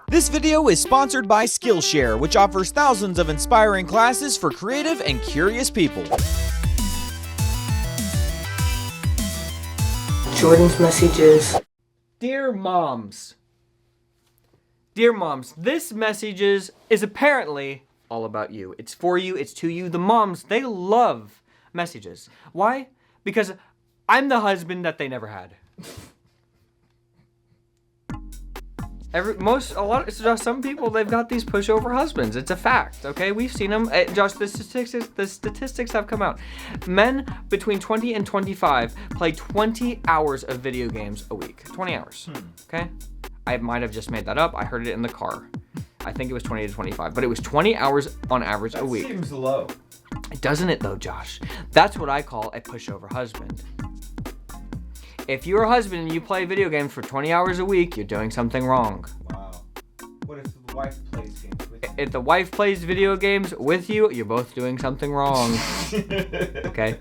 This video is sponsored by Skillshare, which offers thousands of inspiring classes for creative and curious people. Jordan's messages. Dear Moms. Dear Moms, this messages is apparently all about you. It's for you, it's to you. The moms, they love messages. Why? Because I'm the husband that they never had. Some people, they've got these pushover husbands. It's a fact, okay? We've seen them. Josh, the statistics have come out. Men between 20 and 25 play 20 hours of video games a week. 20 hours, okay? I might have just made that up. I heard it in the car. I think it was 20 to 25, but it was 20 hours on average a week. That seems low. Doesn't it though, Josh? That's what I call a pushover husband. If you're a husband and you play video games for 20 hours a week, you're doing something wrong. Wow. What if the wife plays games with you? If the wife plays video games with you, you're both doing something wrong. Okay?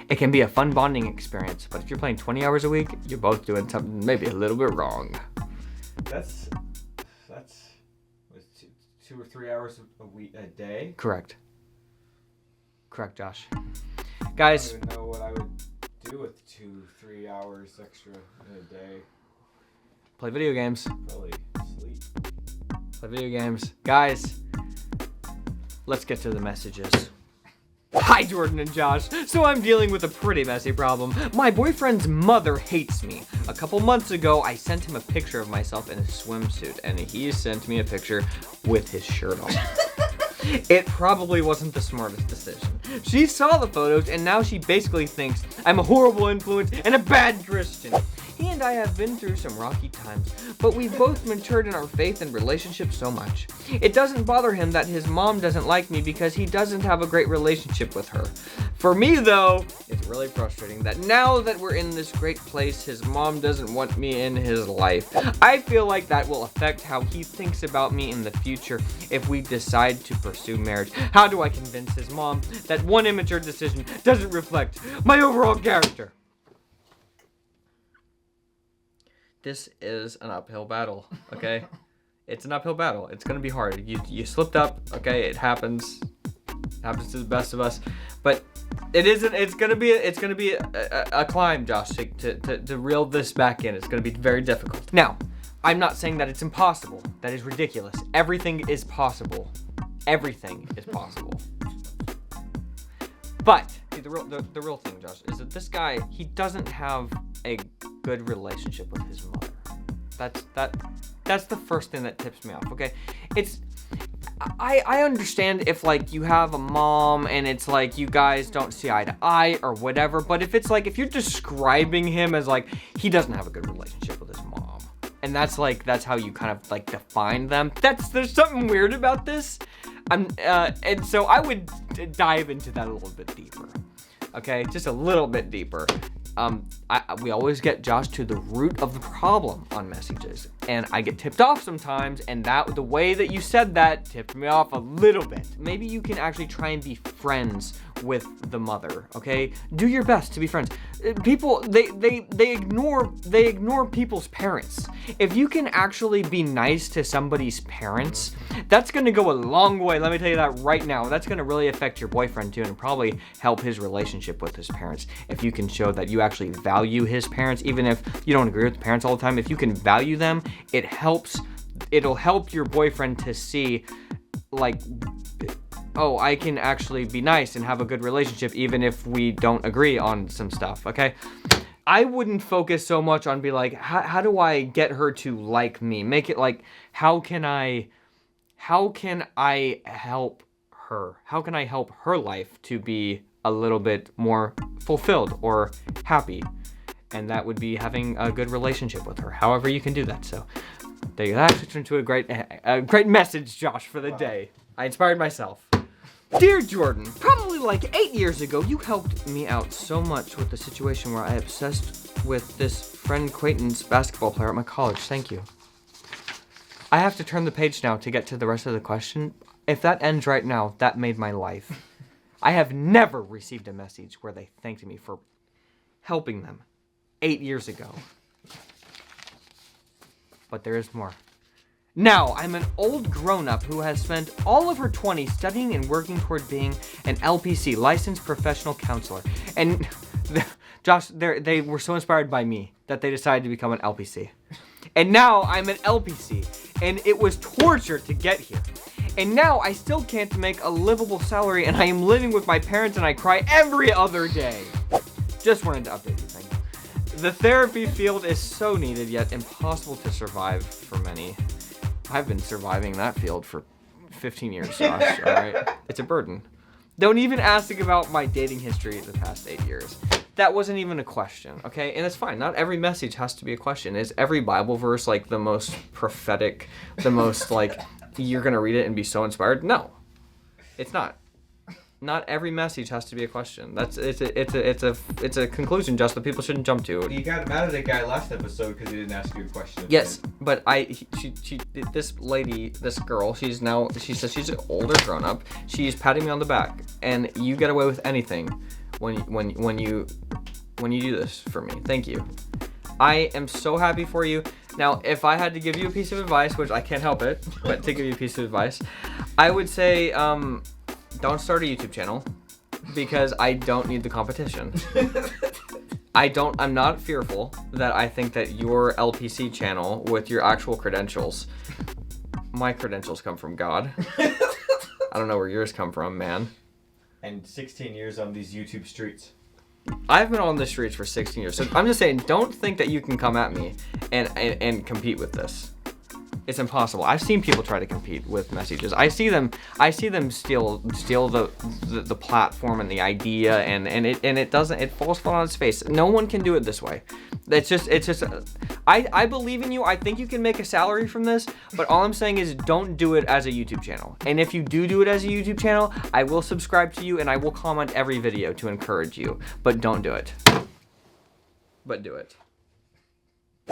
It can be a fun bonding experience, but if you're playing 20 hours a week, you're both doing something maybe a little bit wrong. That's 2 or 3 hours a day? Correct, Josh. Guys, I don't even know what I would do with 2-3 hours extra in a day. play video games. Probably sleep. Play video games. Guys, let's get to the messages. Hi, Jordan and Josh. So I'm dealing with a pretty messy problem. My boyfriend's mother hates me. A couple months ago, I sent him a picture of myself in a swimsuit, and he sent me a picture with his shirt on. It probably wasn't the smartest decision. She saw the photos, and now she basically thinks I'm a horrible influence and a bad Christian. He and I have been through some rocky times, but we've both matured in our faith and relationship so much. It doesn't bother him that his mom doesn't like me because he doesn't have a great relationship with her. For me, though, it's really frustrating that now that we're in this great place, his mom doesn't want me in his life. I feel like that will affect how he thinks about me in the future if we decide to pursue marriage. How do I convince his mom that one immature decision doesn't reflect my overall character? This is an uphill battle, okay? It's an uphill battle. It's gonna be hard. You slipped up, okay? It happens. It happens to the best of us. But it isn't. It's gonna be a climb, Josh, to reel this back in. It's gonna be very difficult. Now, I'm not saying that it's impossible. That is ridiculous. Everything is possible. Everything is possible. But the real thing, Josh, is that this guy, he doesn't have a good relationship with his mother. That's the first thing that tips me off, okay? I understand if, like, you have a mom and it's like you guys don't see eye to eye or whatever, but if it's like, if you're describing him as like he doesn't have a good relationship with his mom, and that's how you kind of like define them, there's something weird about this. And so I would dive into that a little bit deeper, okay? Just a little bit deeper. We always get Josh to the root of the problem on messages, and I get tipped off sometimes, and the way that you said that tipped me off a little bit. Maybe you can actually try and be friends with the mother, okay? Do your best to be friends. People, they ignore people's parents. If you can actually be nice to somebody's parents, that's gonna go a long way. Let me tell you that right now. That's gonna really affect your boyfriend too, and probably help his relationship with his parents. If you can show that you actually value his parents, even if you don't agree with the parents all the time, if you can value them, it'll help your boyfriend to see, like, oh, I can actually be nice and have a good relationship even if we don't agree on some stuff, okay? I wouldn't focus so much on be like, how do I get her to like me? Make it like, how can I help her? How can I help her life to be a little bit more fulfilled or happy? And that would be having a good relationship with her. However you can do that. So there you go. That actually turned into a great message, Josh, for the day. I inspired myself. Dear Jordan, probably like 8 years ago, you helped me out so much with the situation where I obsessed with this friend acquaintance basketball player at my college. Thank you. I have to turn the page now to get to the rest of the question. If that ends right now, that made my life. I have never received a message where they thanked me for helping them 8 years ago. But there is more. Now, I'm an old grown-up who has spent all of her 20s studying and working toward being an LPC, licensed professional counselor. And Josh, they were so inspired by me that they decided to become an LPC. And now I'm an LPC, and it was torture to get here. And now I still can't make a livable salary, and I am living with my parents, and I cry every other day. Just wanted to update you, thank you. The therapy field is so needed, yet impossible to survive for many. I've been surviving that field for 15 years, Josh, all right? It's a burden. Don't even ask about my dating history the past 8 years. That wasn't even a question, okay? And it's fine. Not every message has to be a question. Is every Bible verse like the most prophetic, the most like you're gonna read it and be so inspired? No, it's not. Not every message has to be a question. It's a conclusion just that people shouldn't jump to. You got mad at a guy last episode because he didn't ask you a question. Yes, but this girl, she says she's an older grown up. She's patting me on the back, and you get away with anything when you do this for me. Thank you. I am so happy for you. Now, if I had to give you a piece of advice, which I can't help it, but to give you a piece of advice, I would say don't start a YouTube channel because I don't need the competition. I'm not fearful that I think that your LPC channel with your actual credentials, my credentials come from God. I don't know where yours come from, man. And 16 years on these YouTube streets. I've been on the streets for 16 years. So I'm just saying, don't think that you can come at me and compete with this. It's impossible. I've seen people try to compete with messages. I see them steal the platform and the idea, and it falls flat on its face. No one can do it this way. It's just I believe in you. I think you can make a salary from this, but all I'm saying is don't do it as a YouTube channel. And if you do it as a YouTube channel, I will subscribe to you and I will comment every video to encourage you, but don't do it. But do it.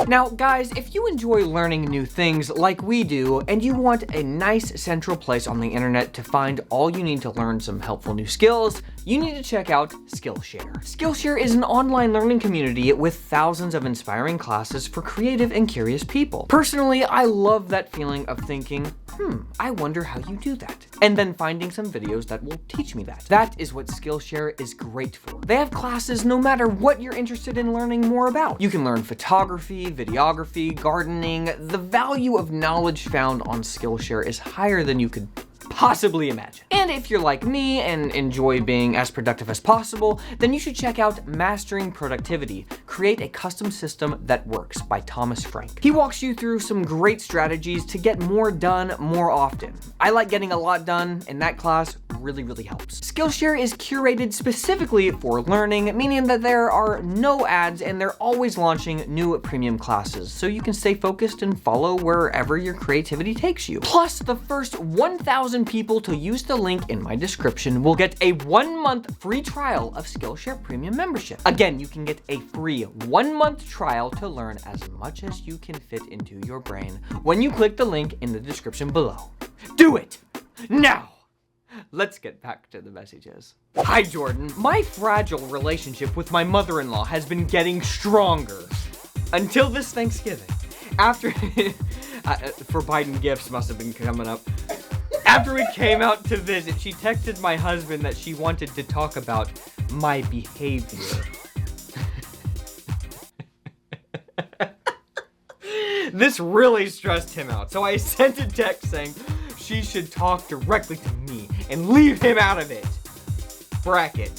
Now, guys, if you enjoy learning new things like we do, and you want a nice central place on the internet to find all you need to learn some helpful new skills, you need to check out Skillshare. Skillshare is an online learning community with thousands of inspiring classes for creative and curious people. Personally, I love that feeling of thinking, I wonder how you do that. And then finding some videos that will teach me that. That is what Skillshare is great for. They have classes no matter what you're interested in learning more about. You can learn photography, videography, gardening. The value of knowledge found on Skillshare is higher than you could possibly imagine. And if you're like me and enjoy being as productive as possible, then you should check out Mastering Productivity, Create a Custom System That Works by Thomas Frank. He walks you through some great strategies to get more done more often. I like getting a lot done, and that class really helps. Skillshare is curated specifically for learning, meaning that there are no ads and they're always launching new premium classes, so you can stay focused and follow wherever your creativity takes you. Plus, the first 1,000 people to use the link in my description will get a 1-month free trial of Skillshare Premium membership. Again, you can get a free 1-month trial to learn as much as you can fit into your brain when you click the link in the description below. Do it now! Let's get back to the messages. Hi, Jordan. My fragile relationship with my mother-in-law has been getting stronger until this Thanksgiving. After, for Biden gifts must have been coming up. After we came out to visit, she texted my husband that she wanted to talk about my behavior. This really stressed him out, so I sent a text saying she should talk directly to me and leave him out of it. Bracket.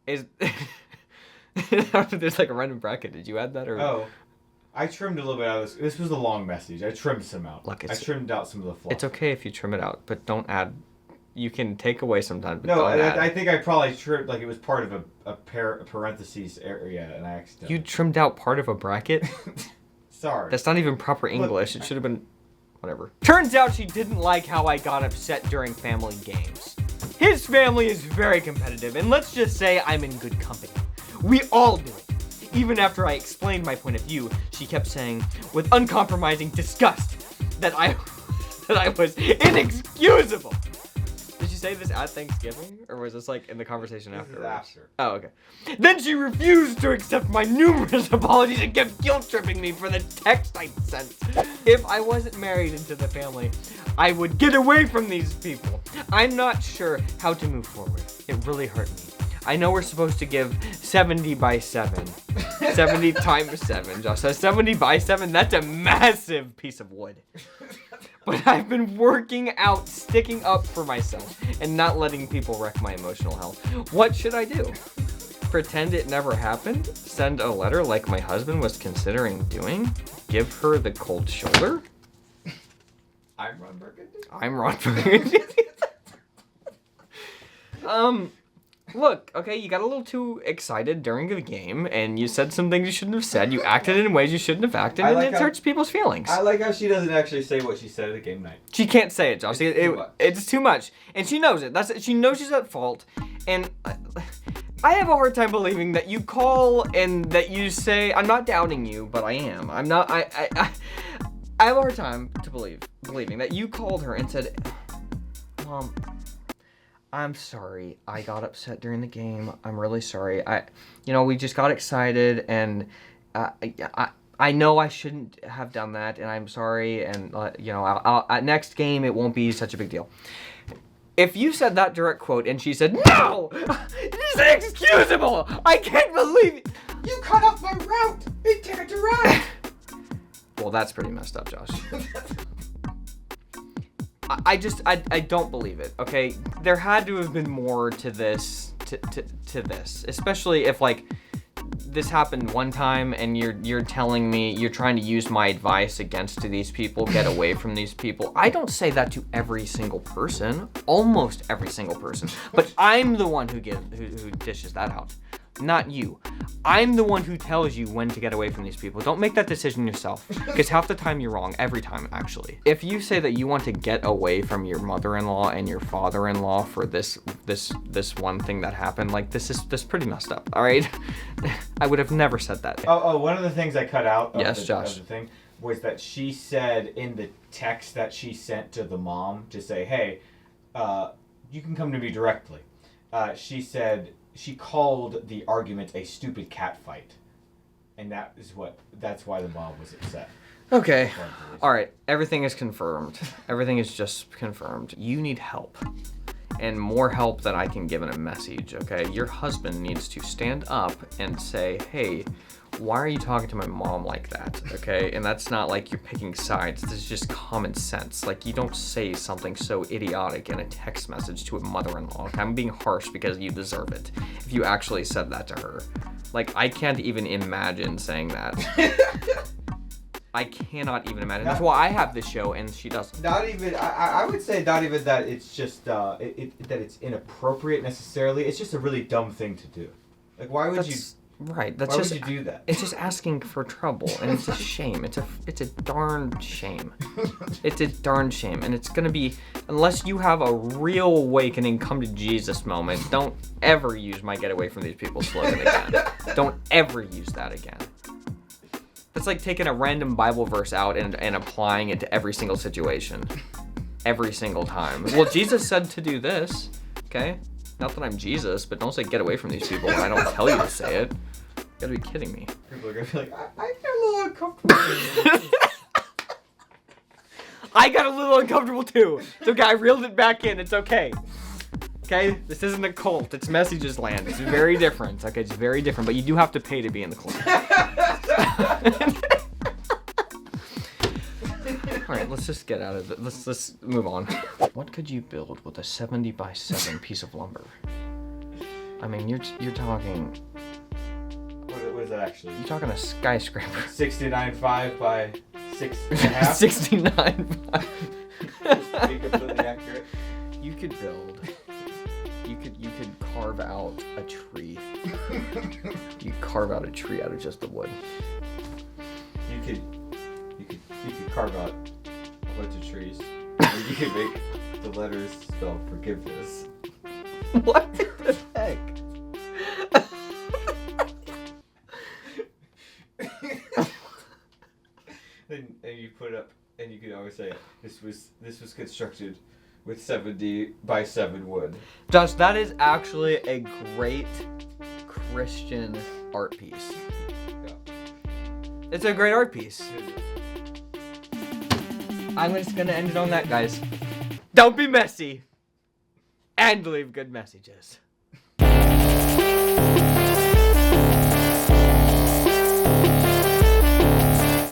Is there's like a random bracket. Did you add that or? Oh, I trimmed a little bit out of this. This was a long message. I trimmed some out. Look, I trimmed out some of the fluff. It's okay if you trim it out, but don't add. You can take away sometimes. But No, don't add. I think I probably trimmed, like it was part of a parentheses area, and I accidentally. You trimmed out part of a bracket? Sorry. That's not even proper English. It should have been. Whatever. Turns out she didn't like how I got upset during family games. His family is very competitive, and let's just say I'm in good company. We all do it. Even after I explained my point of view, she kept saying, with uncompromising disgust, that I was inexcusable. Did you say this at Thanksgiving, or was this like in the conversation This after? is after. Oh, okay. Then she refused to accept my numerous apologies and kept guilt-tripping me for the text I sent. If I wasn't married into the family, I would get away from these people. I'm not sure how to move forward. It really hurt me. I know we're supposed to give 70 by 7. 70 times 7, Josh. So 70 by 7, that's a massive piece of wood. But I've been working out, sticking up for myself, and not letting people wreck my emotional health. What should I do? Pretend it never happened? Send a letter like my husband was considering doing? Give her the cold shoulder? I'm Ron Burgundy. I'm Ron Burgundy. Look, okay, you got a little too excited during the game, and you said some things you shouldn't have said. You acted in ways you shouldn't have acted, and it hurts people's feelings. I like how she doesn't actually say what she said at the game night. She can't say it, Josh. It's Too much, and she knows it. She knows she's at fault, and I have a hard time believing that you call and that you say, I'm not doubting you, but I am. I'm not. I have a hard time to believing that you called her and said, Mom, I'm sorry. I got upset during the game. I'm really sorry. We just got excited, and I know I shouldn't have done that, and I'm sorry. And I'll next game it won't be such a big deal. If you said that direct quote, and she said, "No, this is inexcusable. I can't believe it. You cut off my route. Intended to run." Well, that's pretty messed up, Josh. I don't believe it, okay? There had to have been more to this, to this. Especially if, like, this happened one time and you're telling me, you're trying to use my advice against these people, get away from these people. I don't say that to every single person, almost every single person. But I'm the one who dishes that out, not you. I'm the one who tells you when to get away from these people. Don't make that decision yourself, because half the time you're wrong, every time actually. If you say that you want to get away from your mother-in-law and your father-in-law for this one thing that happened, like this pretty messed up, all right? I would have never said that. Oh, one of the things I cut out of, Josh. of the thing was that she said in the text that she sent to the mom to say, hey, you can come to me directly. She said, she called the argument a stupid cat fight, and that's why the mom was upset. Okay, all right, everything is confirmed. Everything is just confirmed. You need help, and more help than I can give in a message, okay? Your husband needs to stand up and say, hey, why are you talking to my mom like that, okay? And that's not like you're picking sides. This is just common sense. Like, you don't say something so idiotic in a text message to a mother-in-law. Okay? I'm being harsh because you deserve it. If you actually said that to her. Like, I can't even imagine saying that. I cannot even imagine. That's why I have this show and she doesn't. Not even, I would say not even that it's just, that it's inappropriate necessarily. It's just a really dumb thing to do. Like, why would you... Right. Why would you do that? It's just asking for trouble, and it's a shame. It's a darn shame. It's a darn shame, and it's gonna be, unless you have a real awakening, come to Jesus moment. Don't ever use my get away from these people slogan again. Don't ever use that again. That's like taking a random Bible verse out and applying it to every single situation, every single time. Well, Jesus said to do this. Okay. Not that I'm Jesus, but don't say get away from these people when I don't tell you to say it. You gotta be kidding me. People are gonna be like, I get a little uncomfortable. I got a little uncomfortable too. It's okay, I reeled it back in, it's okay. Okay, this isn't a cult, it's Messages Land. It's very different, okay, it's very different, but you do have to pay to be in the cult. Alright, let's just get out of it. Let's move on. What could you build with a 70 by 7 piece of lumber? I mean, you're talking... What is that actually? You're talking a skyscraper. 69.5 by 6.5? 69.5. Be completely accurate. You could build... You could carve out a tree. You carve out a tree out of just the wood. You could carve out a bunch of trees. And you could make the letters spell forgiveness. What the heck? And you put up, and you could always say, this was constructed with 70 by 7 wood. Josh, that is actually a great Christian art piece. Yeah. It's a great art piece. I'm just gonna end it on that, guys. Don't be messy. And leave good messages.